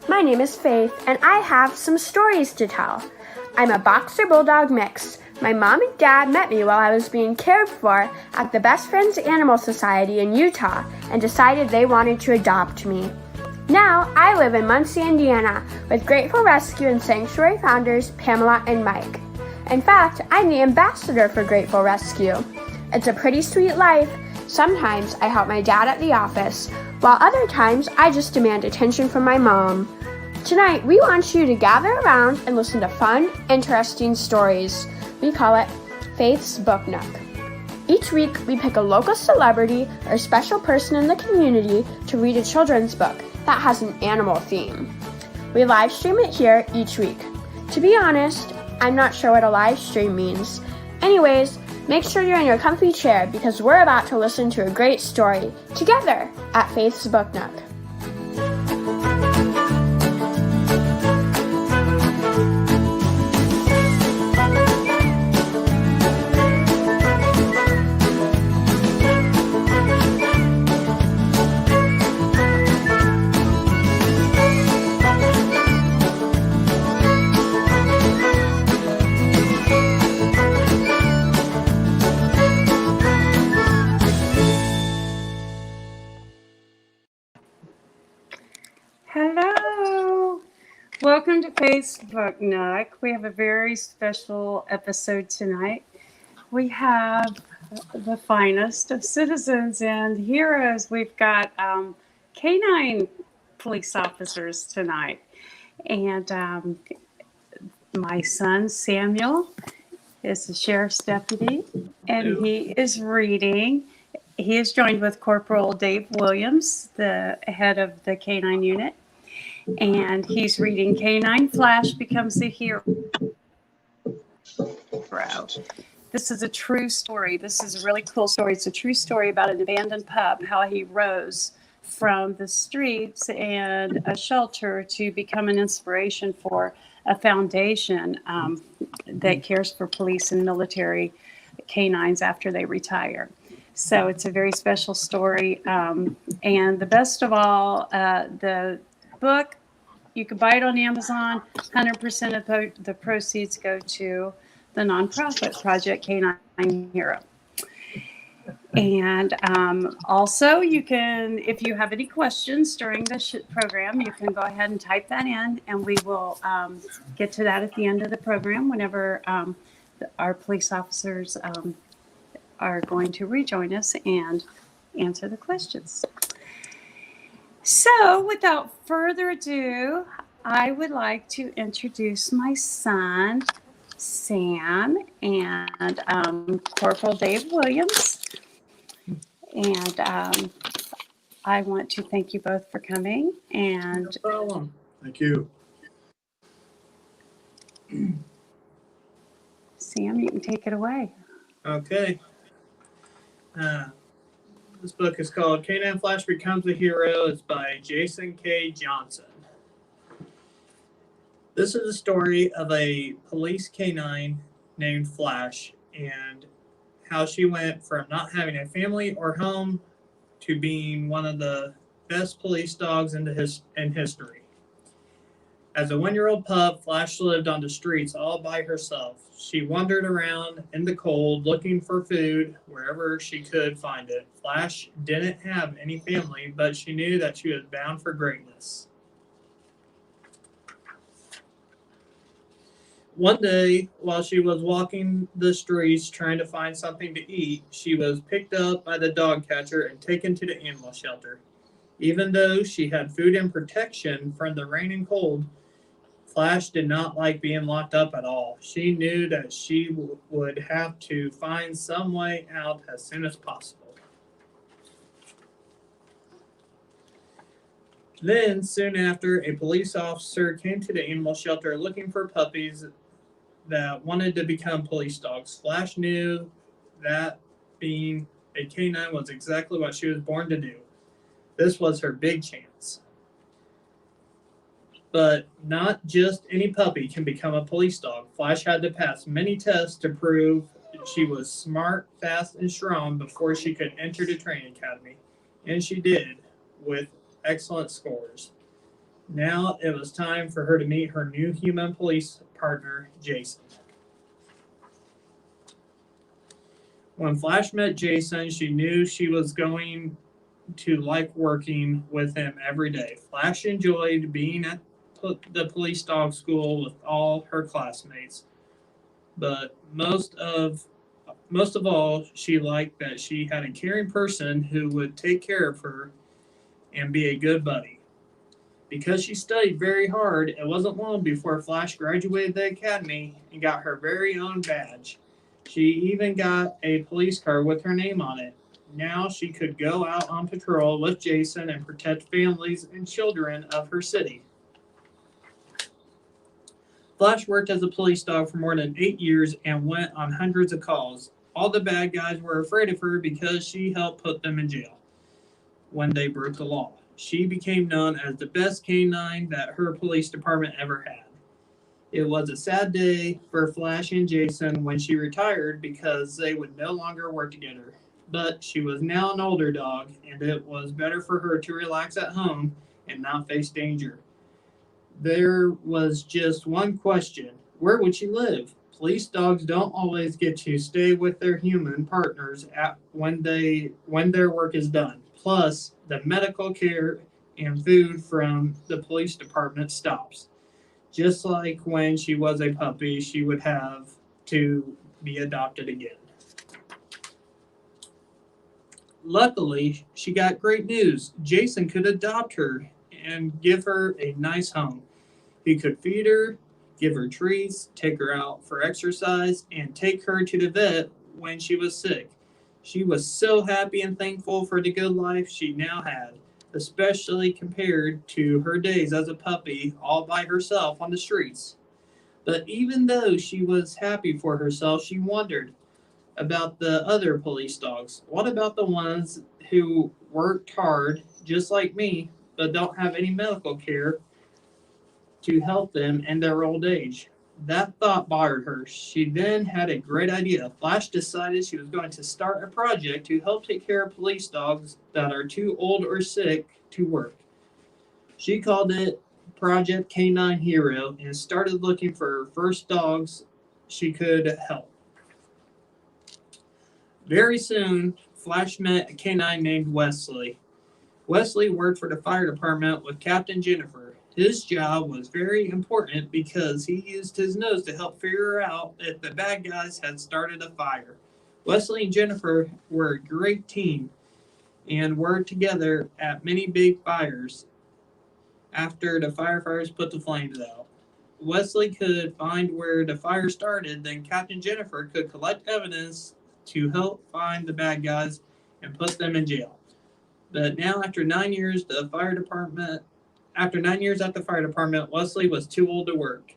My name is Faith, and I have some stories to tell. I'm a Boxer Bulldog mix. My mom and dad met me while I was being cared for at the Best Friends Animal Society in Utah and decided they wanted to adopt me. Now, I live in Muncie, Indiana, with Grateful Rescue and Sanctuary founders Pamela and Mike. In fact, I'm the ambassador for Grateful Rescue. It's a pretty sweet life. Sometimes I help my dad at the office, while other times I just demand attention from my mom. Tonight, we want you to gather around and listen to fun, interesting stories. We call it Faith's Book Nook. Each week, we pick a local celebrity or special person in the community to read a children's book that has an animal theme. We live stream it here each week. To be honest, I'm not sure what a live stream means. Anyways, make sure you're in your comfy chair because we're about to listen to a great story together at Faith's Book Nook. Hello, welcome to Faith's Book Nook. We have a very special episode tonight. We have the finest of citizens and heroes. We've got canine police officers tonight. And my son Samuel is the sheriff's deputy, and he is reading. He is joined with Corporal Dave Williams, the head of the canine unit. And he's reading Canine Flash Becomes a Hero. This is a true story. This is a really cool story. It's a true story about an abandoned pup, how he rose from the streets and a shelter to become an inspiration for a foundation that cares for police and military canines after they retire. So it's a very special story. And the best of all, the book, you can buy it on Amazon. 100% of the proceeds go to the nonprofit Project Canine Hero. And also, you can, if you have any questions during the program, you can go ahead and type that in, and we will get to that at the end of the program whenever our police officers are going to rejoin us and answer the questions. So, without further ado, I would like to introduce my son, Sam, and Corporal Dave Williams. And I want to thank you both for coming. And no problem. Thank you. Sam, you can take it away. Okay. This book is called Canine Flash Becomes a Hero. It's by Jason K. Johnson. This is a story of a police canine named Flash and how she went from not having a family or home to being one of the best police dogs in history. As a 1-year-old pup, Flash lived on the streets all by herself. She wandered around in the cold looking for food wherever she could find it. Flash didn't have any family, but she knew that she was bound for greatness. One day, while she was walking the streets trying to find something to eat, she was picked up by the dog catcher and taken to the animal shelter. Even though she had food and protection from the rain and cold, Flash did not like being locked up at all. She knew that she would have to find some way out as soon as possible. Then, soon after, a police officer came to the animal shelter looking for puppies that wanted to become police dogs. Flash knew that being a canine was exactly what she was born to do. This was her big chance. But not just any puppy can become a police dog. Flash had to pass many tests to prove she was smart, fast, and strong before she could enter the training academy. And she did, with excellent scores. Now it was time for her to meet her new human police partner, Jason. When Flash met Jason, she knew she was going to like working with him every day. Flash enjoyed being at the police dog school with all her classmates, but most of all, she liked that she had a caring person who would take care of her and be a good buddy. Because she studied very hard, it wasn't long before Flash graduated the academy and got her very own badge. She even got a police car with her name on it. Now she could go out on patrol with Jason and protect families and children of her city. Flash worked as a police dog for more than 8 years and went on hundreds of calls. All the bad guys were afraid of her because she helped put them in jail when they broke the law. She became known as the best canine that her police department ever had. It was a sad day for Flash and Jason when she retired because they would no longer work together. But she was now an older dog, and it was better for her to relax at home and not face danger. There was just one question: where would she live? Police dogs don't always get to stay with their human partners when their work is done. Plus, the medical care and food from the police department stops. Just like when she was a puppy, she would have to be adopted again. Luckily, she got great news. Jason could adopt her and give her a nice home. He could feed her, give her treats, take her out for exercise, and take her to the vet when she was sick. She was so happy and thankful for the good life she now had, especially compared to her days as a puppy all by herself on the streets. But even though she was happy for herself, she wondered about the other police dogs. What about the ones who worked hard, just like me, but don't have any medical care to help them in their old age? That thought bothered her. She then had a great idea. Flash decided she was going to start a project to help take care of police dogs that are too old or sick to work. She called it Project Canine Hero and started looking for her first dogs she could help. Very soon, Flash met a canine named Wesley. Wesley worked for the fire department with Captain Jennifer. His job was very important because he used his nose to help figure out if the bad guys had started a fire. Wesley and Jennifer were a great team and worked together at many big fires after the firefighters put the flames out. Wesley could find where the fire started, then Captain Jennifer could collect evidence to help find the bad guys and put them in jail. But now, after 9 years at the fire department, Wesley was too old to work.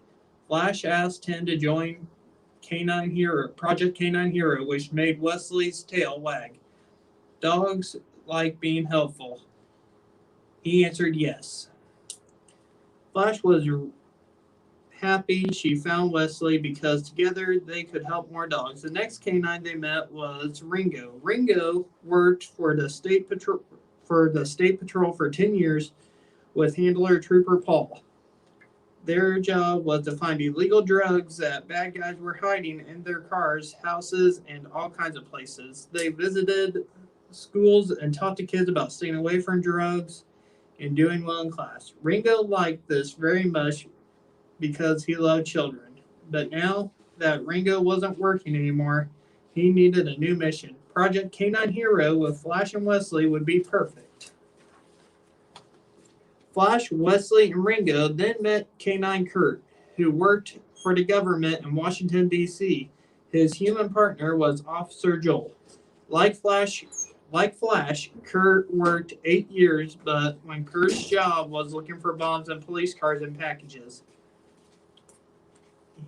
Flash asked him to join Project Canine Hero, which made Wesley's tail wag. Dogs like being helpful. He answered yes. Flash was happy she found Wesley because together they could help more dogs. The next canine they met was Ringo. Ringo worked for the state patrol for 10 years with handler Trooper Paul. Their job was to find illegal drugs that bad guys were hiding in their cars, houses, and all kinds of places. They visited schools and taught the kids about staying away from drugs and doing well in class. Ringo liked this very much because he loved children. But now that Ringo wasn't working anymore, he needed a new mission. Project Canine Hero with Flash and Wesley would be perfect. Flash, Wesley, and Ringo then met Canine Kurt, who worked for the government in Washington, D.C. His human partner was Officer Joel. Like Flash, Kurt worked 8 years, but when Kurt's job was looking for bombs in police cars and packages,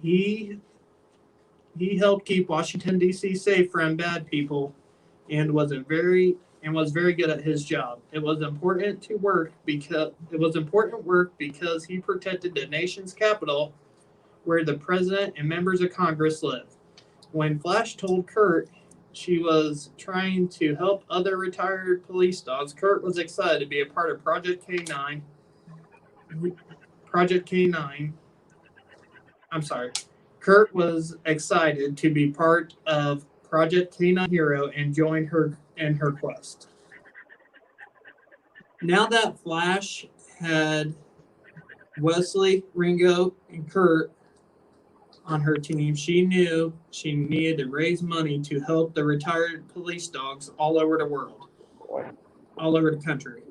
he helped keep Washington, D.C. safe from bad people and was very good at his job. It was important work because he protected the nation's capital where the president and members of Congress live. When Flash told Kurt she was trying to help other retired police dogs, Kurt was excited to be a part of Project K9 Project K9. I'm sorry. Kurt was excited to be part of Project K9 Hero and join her in her quest. Now that Flash had Wesley, Ringo, and Kurt on her team, she knew she needed to raise money to help the retired police dogs all over the world, all over the country.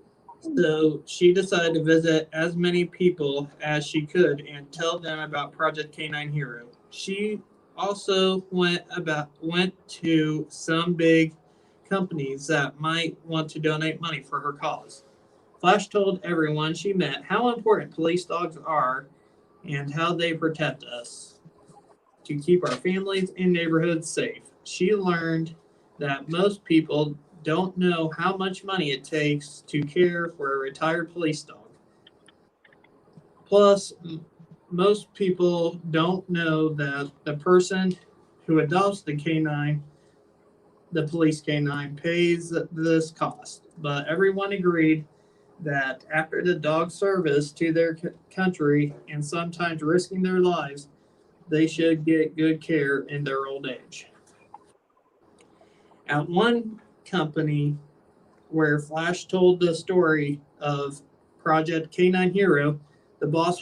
So she decided to visit as many people as she could and tell them about Project K9 Hero. She also went to some big companies that might want to donate money for her cause. Flash told everyone she met how important police dogs are and how they protect us to keep our families and neighborhoods safe. She learned that most people don't know how much money it takes to care for a retired police dog. Plus, most people don't know that the person who adopts the canine, the police canine, pays this cost. But everyone agreed that after the dog's service to their country and sometimes risking their lives, they should get good care in their old age. At one company where Flash told the story of Project K9 Hero, the boss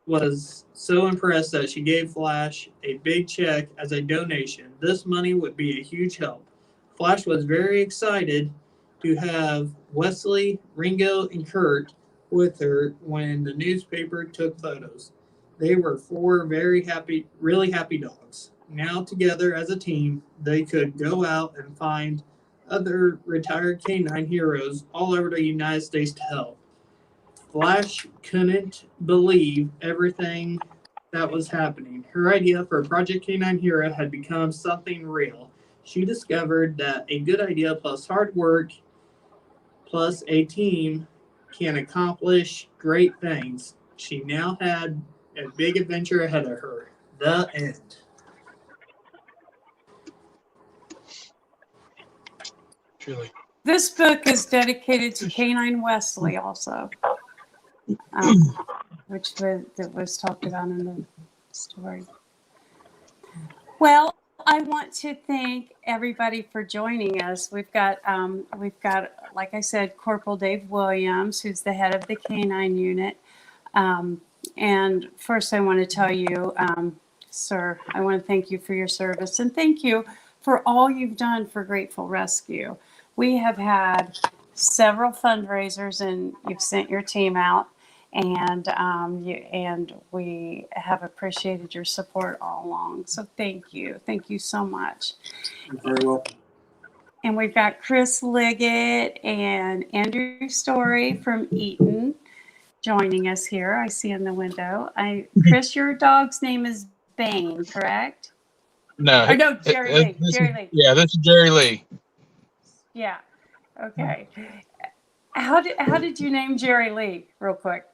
was so impressed that she gave Flash a big check as a donation. This money would be a huge help. Flash was very excited to have Wesley, Ringo, and Kurt with her when the newspaper took photos. They were four really happy dogs. Now, together as a team, they could go out and find other retired canine heroes all over the United States to help. Flash couldn't believe everything that was happening. Her idea for Project K9 Hero had become something real. She discovered that a good idea plus hard work plus a team can accomplish great things. She now had a big adventure ahead of her. The end. Truly. This book is dedicated to Canine Wesley also, which was talked about in the story. Well, I want to thank everybody for joining us. We've got, like I said, Corporal Dave Williams, who's the head of the Canine Unit. And first, I want to tell you, sir, I want to thank you for your service and thank you for all you've done for Grateful Rescue. We have had several fundraisers, and you've sent your team out, and we have appreciated your support all along. So thank you so much. You're very welcome. And we've got Chris Liggett and Andrew Storie from Eaton joining us here. I see in the window. Chris, your dog's name is Bane, correct? No. Or no, Jerry Lee. Jerry Lee. Yeah, this is Jerry Lee. Yeah. Okay. How did you name Jerry Lee, real quick?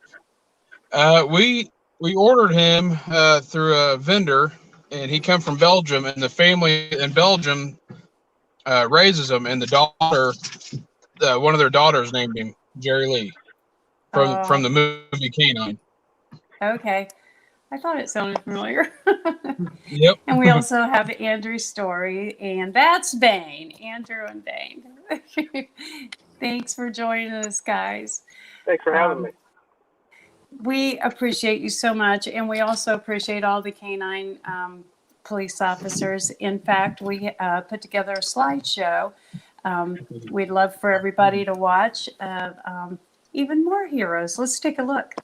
We ordered him through a vendor, and he come from Belgium, and the family in Belgium raises him, and the daughter, one of their daughters named him Jerry Lee from the movie Canine. Okay. I thought it sounded familiar. Yep. And we also have Andrew Storie, and that's Bane. Andrew and Bane. Thanks for joining us, guys. Thanks for having me. We appreciate you so much, and we also appreciate all the canine police officers. In fact, we put together a slideshow. We'd love for everybody to watch even more heroes. Let's take a look.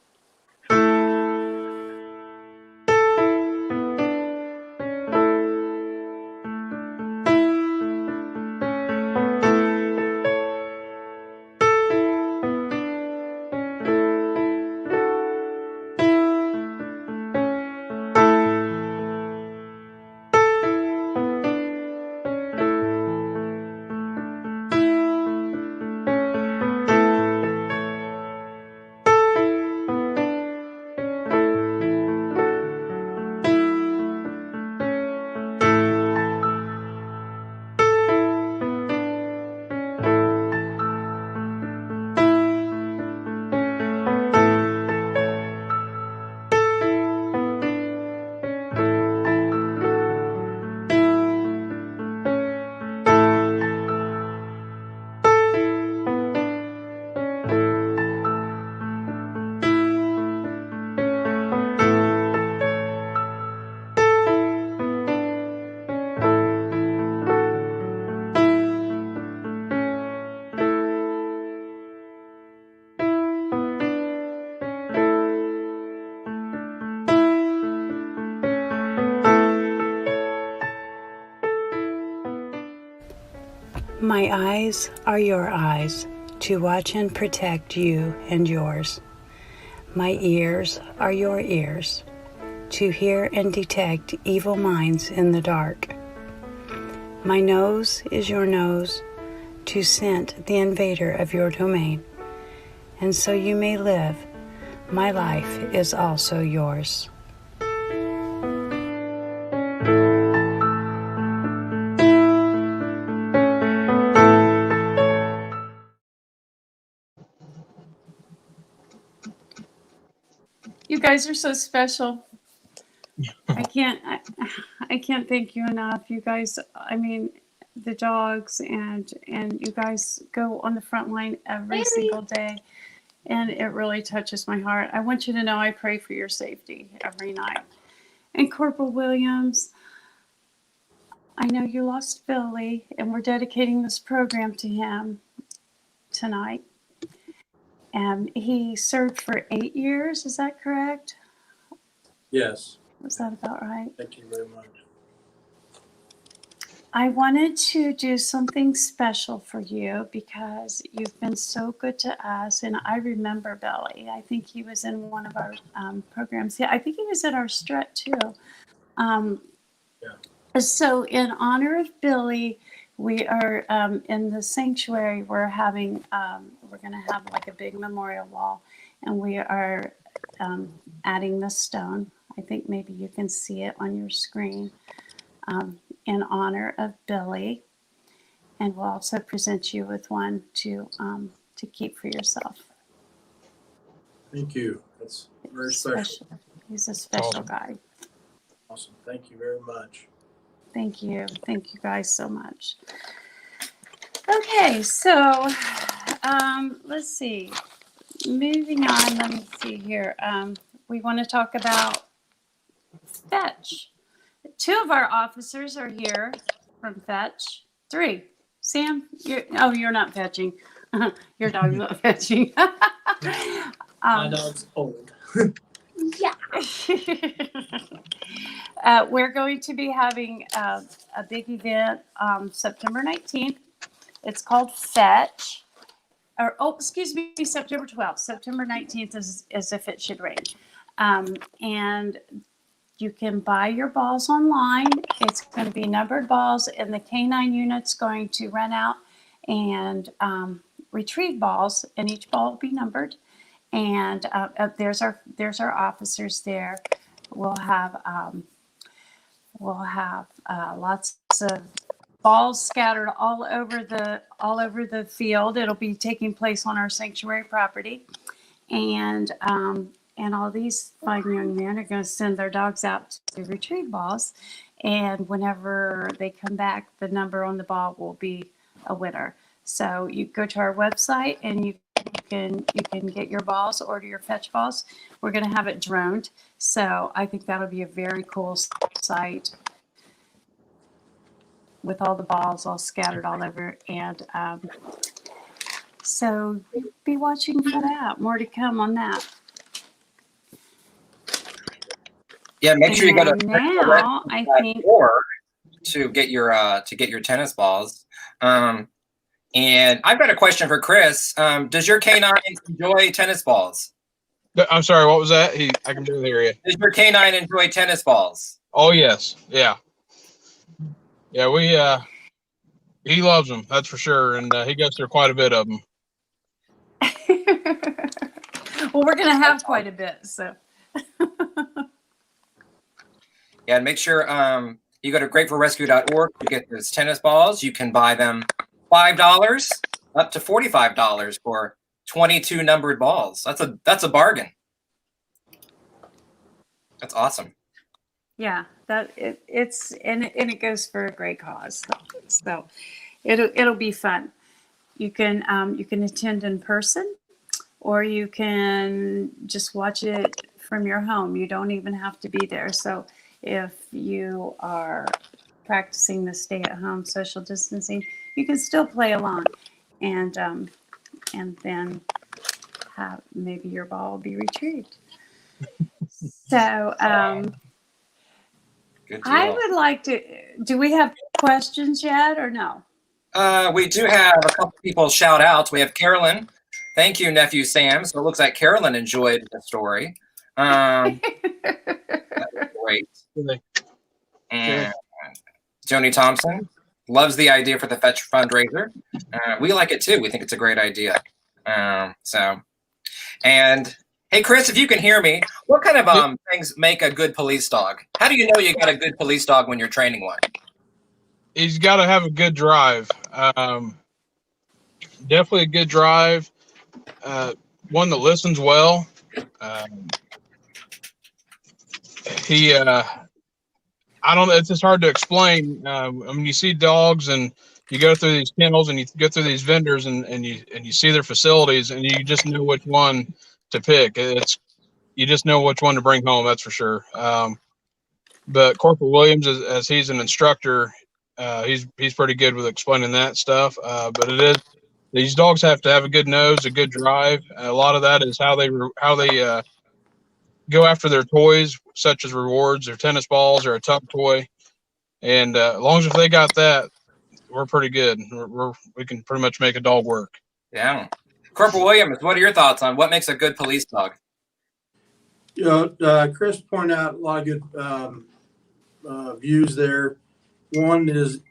My eyes are your eyes, to watch and protect you and yours. My ears are your ears, to hear and detect evil minds in the dark. My nose is your nose, to scent the invader of your domain. And so you may live. My life is also yours. You guys are so special. I can't thank you enough. You guys, I mean, the dogs and you guys go on the front line every single day, and it really touches my heart. I want you to know I pray for your safety every night. And Corporal Williams, I know you lost Billy, and we're dedicating this program to him tonight. And he served for 8 years. Is that correct? Yes. Was that about right? Thank you very much. I wanted to do something special for you because you've been so good to us. And I remember Billy. I think he was in one of our programs. Yeah, I think he was at our strut too. So in honor of Billy, we are in the sanctuary. We're having, we're going to have like a big memorial wall, and we are adding the stone. I think maybe you can see it on your screen, in honor of Billy. And we'll also present you with one to keep for yourself. Thank you. That's very special. He's a special Awesome. guy. Awesome. Thank you very much. Thank you. Thank you guys so much. Okay, so let's see. Moving on, let me see here. We want to talk about Fetch. 2 of our officers are here from Fetch. 3. Sam, you're not fetching. Your dog's not fetching. My dog's old. Yeah. We're going to be having a big event September 19th. It's called Fetch. September 12th. September 19th is If It Should Rain. And you can buy your balls online. It's going to be numbered balls, and the K9 unit's going to run out and retrieve balls, and each ball will be numbered. And there's our officers there. We'll have lots of balls scattered all over the field. It'll be taking place on our sanctuary property, and all these fine young men are going to send their dogs out to retrieve balls. And whenever they come back, the number on the ball will be a winner. So you go to our website and you can get your balls, order your Fetch balls. We're going to have it droned. So I think that'll be a very cool sight with all the balls all scattered all over. And so be watching for that. More to come on that. Yeah, make sure you go to now, I think, to get your tennis balls. And I've got a question for Chris. Does your canine enjoy tennis balls? I'm sorry, what was that? I can barely hear you. Does your canine enjoy tennis balls? Oh yes, yeah. Yeah, he loves them, that's for sure, and he goes through quite a bit of them. well, we're going to have quite a bit, so. Yeah, and make sure you go to gratefulrescue.org to get those tennis balls. You can buy them $5 up to $45 for 22 numbered balls. That's a bargain. That's awesome. Yeah, it goes for a great cause. So it'll be fun. You can attend in person, or you can just watch it from your home. You don't even have to be there. So if you are practicing the stay-at-home social distancing, you can still play along, and then have maybe your ball will be retrieved. So Good deal. I would like to. Do we have questions yet, or no? We do have a couple people shout outs. We have Carolyn. Thank you, Nephew Sam. So it looks like Carolyn enjoyed the story. That was great. Okay. And Joni Thompson loves the idea for the Fetch fundraiser. We like it too. We think it's a great idea. And hey, Chris, if you can hear me, what kind of things make a good police dog? How do you know you got a good police dog when you're training one? He's got to have a good drive. Definitely a good drive. One that listens well. I don't know. It's just hard to explain. I mean, you see dogs and you go through these kennels and you go through these vendors and you see their facilities and you just know which one to pick. You just know which one to bring home. That's for sure. But Corporal Williams, as he's an instructor, he's pretty good with explaining that stuff. But these dogs have to have a good nose, a good drive. A lot of that is how they go after their toys, such as rewards, or tennis balls, or a tuck toy. And as long as if they got that, we're pretty good. We can pretty much make a dog work. Yeah. Corporal Williams, what are your thoughts on what makes a good police dog? Chris pointed out a lot of good views there. One is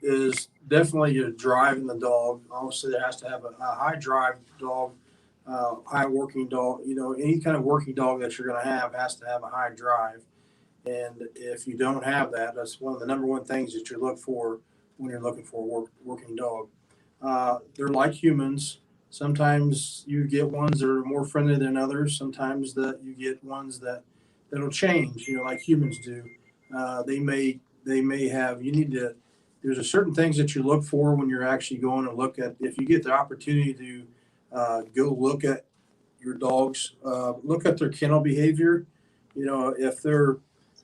definitely your drive in the dog. Obviously, there has to have a high drive dog, high working dog. Any kind of working dog that you're going to have has to have a high drive. And if you don't have that, that's one of the number one things that you look for when you're looking for a working dog. They're like humans. Sometimes you get ones that are more friendly than others. Sometimes that you get ones that'll change, like humans do. They may have, there's a certain things that you look for when you're actually going to look at, if you get the opportunity to go look at your dogs, look at their kennel behavior. If they're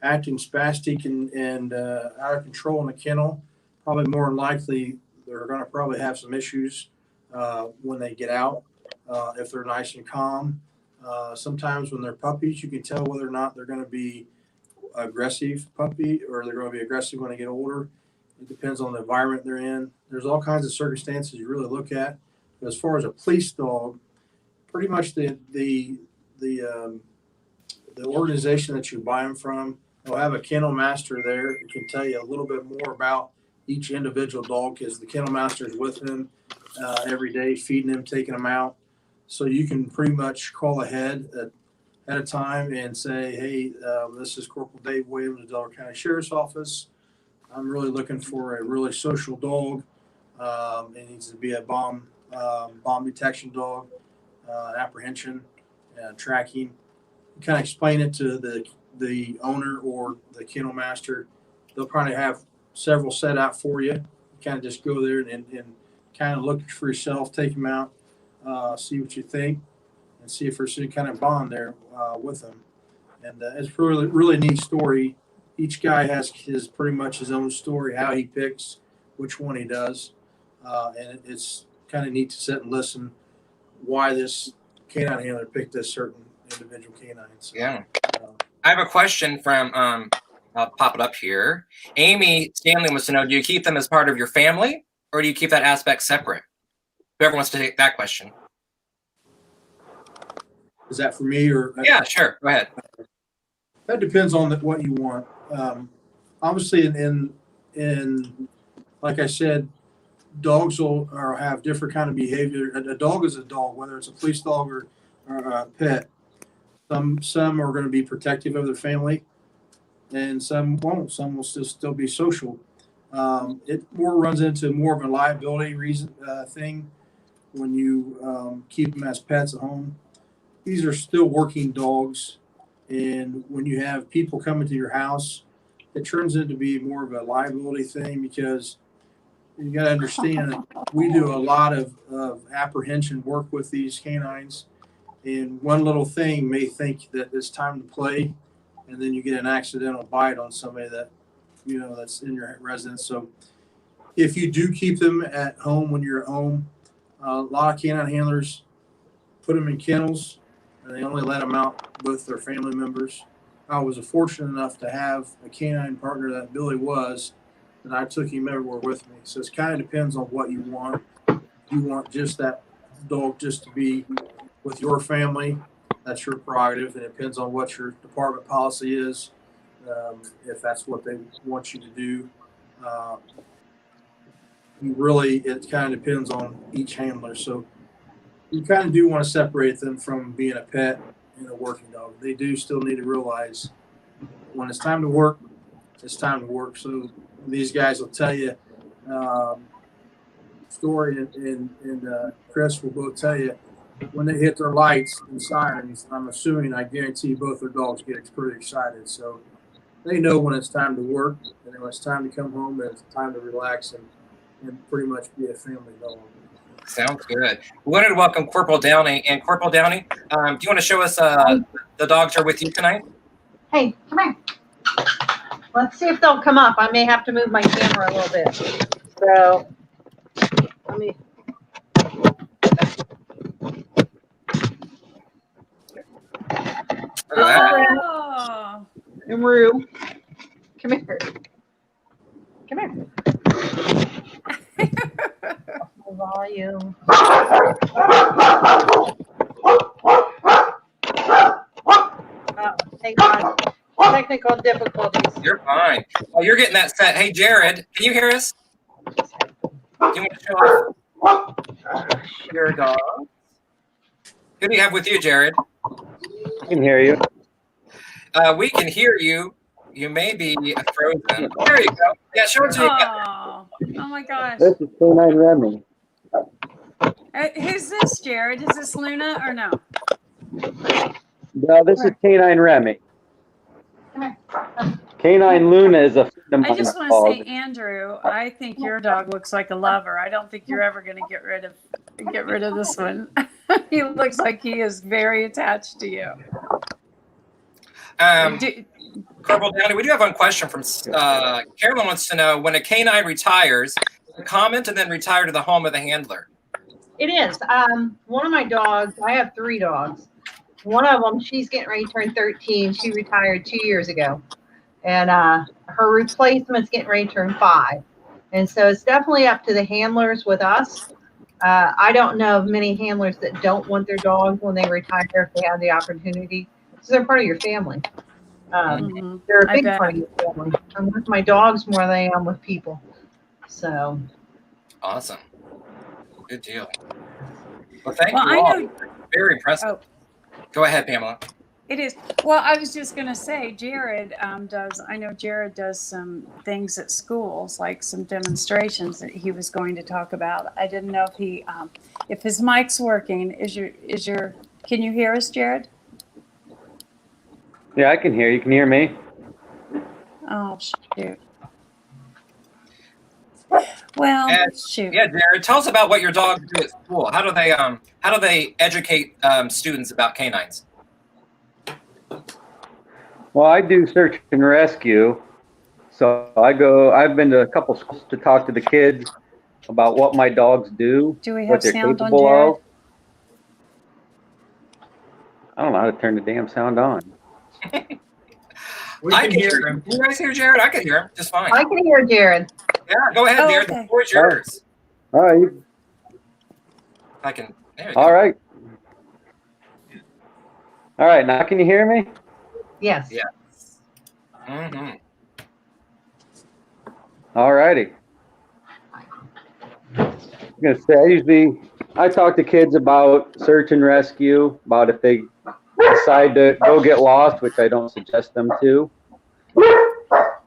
acting spastic and out of control in the kennel, probably more than likely they're going to probably have some issues when they get out. If they're nice and calm, sometimes when they're puppies, you can tell whether or not they're going to be aggressive puppy or they're going to be aggressive when they get older. It depends on the environment they're in. There's all kinds of circumstances you really look at. But as far as a police dog, pretty much the organization that you buy them from, they'll have a kennel master there who can tell you a little bit more about each individual dog because the kennel master is with them every day, feeding them, taking them out. So you can pretty much call ahead at a time and say, hey, this is Corporal Dave Williams, the Delaware County Sheriff's Office. I'm really looking for a really social dog. It needs to be a bomb detection dog, apprehension, tracking. You kind of explain it to the owner or the kennel master. They'll probably have several set out for you. You kind of just go there and kind of look for yourself, take them out, see what you think, and see if there's any kind of bond there with them. And it's really, really neat story. Each guy has pretty much his own story, how he picks, which one he does. And it's kind of neat to sit and listen why this canine handler picked this certain individual canine. So, yeah. I have a question from, I'll pop it up here. Amy Stanley wants to know, do you keep them as part of your family or do you keep that aspect separate? Whoever wants to take that question. Is that for me or? Yeah, sure. Go ahead. That depends on what you want. Obviously, in like I said, dogs will have different kind of behavior. A dog is a dog, whether it's a police dog or a pet. Some are going to be protective of their family, and some won't. Some will still be social. It more runs into more of a liability thing when you keep them as pets at home. These are still working dogs, and when you have people coming to your house, it turns into be more of a liability thing because you got to understand we do a lot of apprehension work with these canines, and one little thing may think that it's time to play, and then you get an accidental bite on somebody that that's in your residence. So if you do keep them at home when you're at home, a lot of canine handlers put them in kennels and they only let them out with their family members. I was fortunate enough to have a canine partner that Billy was and I took him everywhere with me. So it kind of depends on what you want. You want just that dog just to be with your family, that's your prerogative, and it depends on what your department policy is, if that's what they want you to do. It kind of depends on each handler. So you kind of do want to separate them from being a pet and a working dog. They do still need to realize when it's time to work, it's time to work. So these guys will tell you, Storie and Chris will both tell you, when they hit their lights and sirens, I guarantee both their dogs get pretty excited. So they know when it's time to work and when it's time to come home and it's time to relax and pretty much be a family dog. Sounds good. We wanted to welcome Corporal Downey. And Corporal Downey, do you want to show us the dogs are with you tonight? Hey, come here. Let's see if they'll come up. I may have to move my camera a little bit. So, let me. Oh. And Rue. Come here. Come here. Volume. Hang on. Technical difficulties. You're fine. Well, you're getting that set. Hey, Jared, can you hear us? Do you want to show off your dog? Who do you have with you, Jared? I can hear you. We can hear you. You may be frozen. There you go. Yeah, show it to you. Oh my gosh. This is Canine Remy. Who's this, Jared? Is this Luna or no? No, this is Canine Remy. Canine Luna is a friend of I mine just want dog. to say, Andrew, I think your dog looks like a lover. I don't think you're ever going to get rid of this one. He looks like he is very attached to you. Corporal Downey, we do have one question from Carolyn wants to know, when a canine retires, common to then retire to the home of the handler? It is. One of my dogs, I have 3 dogs. One of them, she's getting ready to turn 13. She retired 2 years ago. And her replacement's getting ready to turn 5. And so it's definitely up to the handlers with us. I don't know of many handlers that don't want their dogs when they retire if they have the opportunity. Because they're part of your family. They're a big part of your family. I'm with my dogs more than I am with people. So. Awesome. Good deal. Well, thank you all. Very impressive. Oh. Go ahead, Pamela. It is. Well, I was just going to say, Jared Jared does some things at schools, like some demonstrations that he was going to talk about. I didn't know if if his mic's working. Can you hear us, Jared? Yeah, I can hear you. Can you hear me? Oh, shoot. Well, shoot. Yeah, Jared, tell us about what your dogs do at school. How do they educate students about canines? Well, I do search and rescue. So I've been to a couple schools to talk to the kids about what my dogs do. Do we have what they're sound on, capable Jared? of. I don't know how to turn the damn sound on. I can hear him. Can you guys hear Jared? I can hear him just fine. I can hear Jared. Yeah, go ahead, Jared. Okay. The floor is yours. All right. I can. There you All go. right. All right. Now can you hear me? Yes. Yeah. Mm-hmm. All righty. I'm gonna say I talk to kids about search and rescue, about if they decide to go get lost, which I don't suggest them to.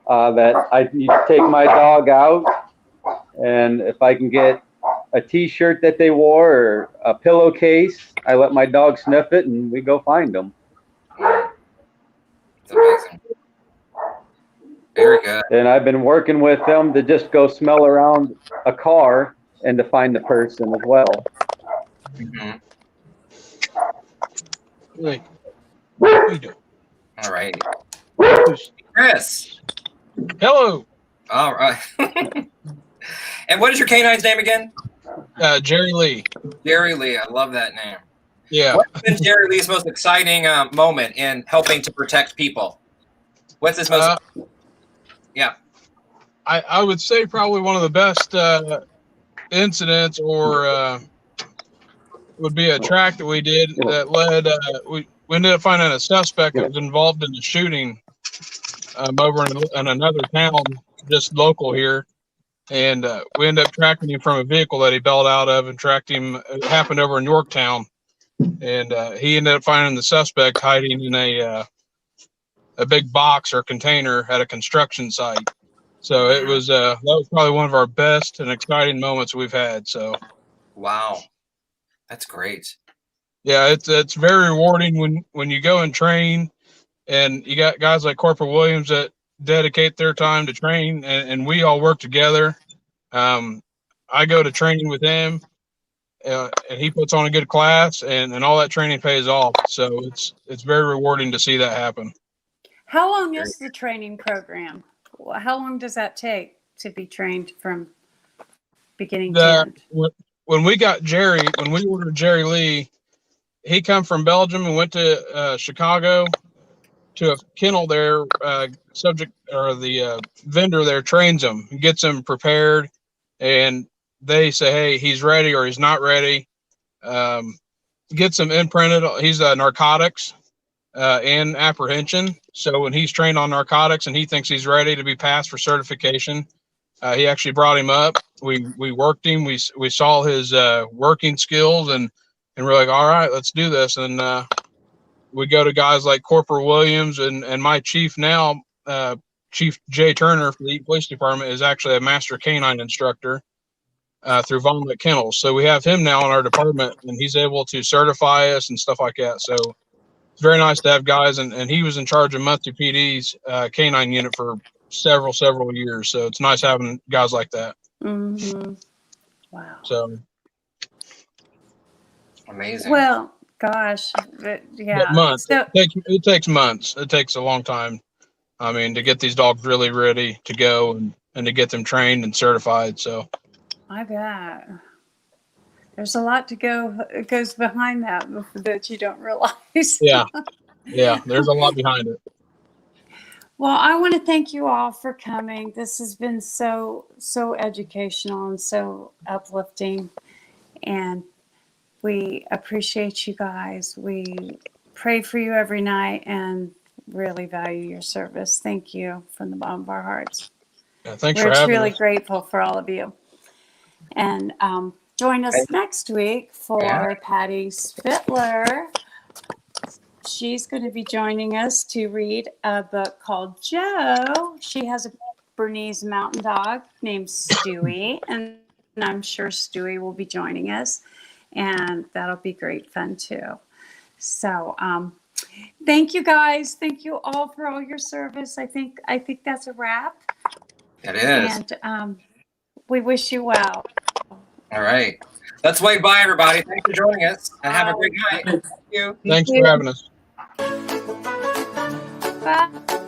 That I need to take my dog out, and if I can get a T-shirt that they wore or a pillowcase, I let my dog sniff it, and we go find them. It's amazing. Very good. And I've been working with them to just go smell around a car and to find the person as well. Mm-hmm. Like, what are you doing? All right. Chris. Hello. All right. And what is your canine's name again? Jerry Lee. Jerry Lee. I love that name. Yeah. What's been Jerry Lee's most exciting moment in helping to protect people? What's his most? Yeah. I would say probably one of the best incidents or would be a track that we did that led. We ended up finding a suspect that was involved in the shooting over in another town, just local here. And we ended up tracking him from a vehicle that he bailed out of and tracked him. It happened over in Yorktown. And he ended up finding the suspect hiding in a big box or container at a construction site. So it was that was probably one of our best and exciting moments we've had. So Wow, that's great. yeah, it's very rewarding when you go and train, and you got guys like Corporal Williams that dedicate their time to train, and we all work together. I go to training with him, and he puts on a good class, and all that training pays off. So it's very rewarding to see that happen. How long is the training program? How long does that take to be trained from beginning to end? When we ordered Jerry Lee, he come from Belgium and went to Chicago to a kennel there. The vendor there trains him, gets him prepared, and they say, hey, he's ready or he's not ready. Gets him imprinted. He's narcotics and apprehension. So when he's trained on narcotics and he thinks he's ready to be passed for certification, he actually brought him up. We worked him. We saw his working skills, and we're like, all right, let's do this. And we go to guys like Corporal Williams and my chief now, Chief Jay Turner for the Eaton Police Department, is actually a master canine instructor through Vomit Kennels. So we have him now in our department, and he's able to certify us and stuff like that. So it's very nice to have guys, and he was in charge of Muncie PD's canine unit for several years. So it's nice having guys like that. Mm-hmm. Wow. So Amazing. Well, gosh, yeah. But months. So, It takes months. It takes a long time. I mean, to get these dogs really ready to go and to get them trained and certified. So I bet there's a lot goes behind that you don't realize. yeah, there's a lot behind it. Well, I want to thank you all for coming. This has been so educational and so uplifting, and we appreciate you guys. We pray for you every night and really value your service. Thank you from the bottom of our hearts. Yeah, thanks for having truly us. grateful for all of you. And join us next week for Patty Spittler. She's going to be joining us to read a book called Joe. She has a Bernese mountain dog named Stewie, and I'm sure Stewie will be joining us, and that'll be great fun too. So thank you guys. Thank you all for all your service. I think that's a wrap. It is. And we wish you well. All right. Let's wave bye, everybody. Thanks for joining us, and have a great night. Thank you. Thanks for having us. Bye.